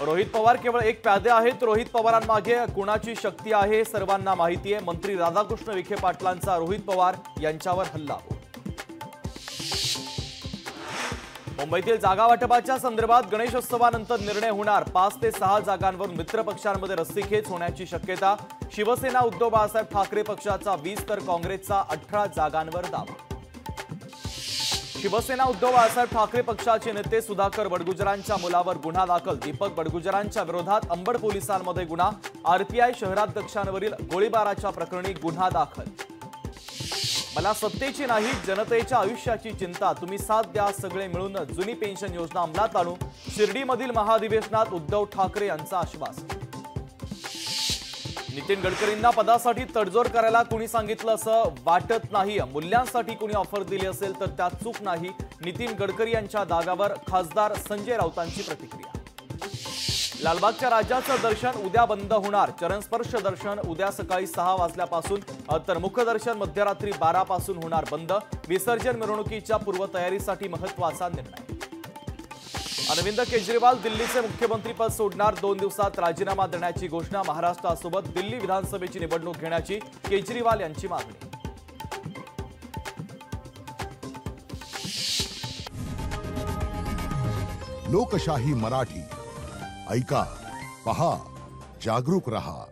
रोहित पवार केवळ एक प्यादे आहेत. रोहित पवारांमागे कुणाची शक्ती आहे सर्वांना माहिती आहे. मंत्री राधाकृष्ण विखे पाटलांचा रोहित पवार यांच्यावर हल्ला. मुंबईतील जागा वाटपाच्या संदर्भात गणेशोत्सवानंतर निर्णय होणार. 5 ते 6 जागांवर मित्र पक्षांमध्ये रस्सीखेच होण्याची शक्यता. शिवसेना उद्धव बाळासाहेब ठाकरे पक्षाचा 20 तर काँग्रेसचा 18 जागांवर दावा. शिवसेना उद्धव बाळासाहेब ठाकरे पक्षाचे नेते सुधाकर बडगुजरांच्या मुलावर गुन्हा दाखल. दीपक बडगुजरांच्या विरोधात अंबड पोलिसांमध्ये गुन्हा. आरपीआय शहराध्यक्षांवरील गोळीबाराच्या प्रकरणी गुन्हा दाखल. मला सत्तेची नाही जनतेच्या आयुष्याची चिंता. तुम्ही साथ द्या. सगळे मिळून जुनी पेन्शन योजना अंमलात आणू. शिर्डीमधील महाधिवेशनात उद्धव ठाकरे यांचा आश्वासन. नितीन गडकरींना पदासाठी तडजोड करायला कुणी सांगितलं असं वाटत नाही. मूल्यांसाठी कुणी ऑफर दिली असेल तर त्यात चूक नाही. नितीन गडकरी यांच्या दाव्यावर खासदार संजय राऊतांची प्रतिक्रिया. लालबागच्या राजाचं दर्शन उद्या बंद होणार. चरणस्पर्श दर्शन उद्या सकाळी 6 वाजल्यापासून तर मुखदर्शन मध्यरात्री 12 पासून होणार बंद. विसर्जन मिरवणुकीच्या पूर्वतयारीसाठी महत्त्वाचा निर्णय. अरविंद केजरीवाल दिल्लीचे मुख्यमंत्रीपद सोडणार. 2 दिवसात राजीनामा देण्याची घोषणा. महाराष्ट्रासोबत दिल्ली विधानसभेची निवडणूक घेण्याची केजरीवाल यांची मागणी. लोकशाही मराठी ऐका, पहा, जागरूक रहा.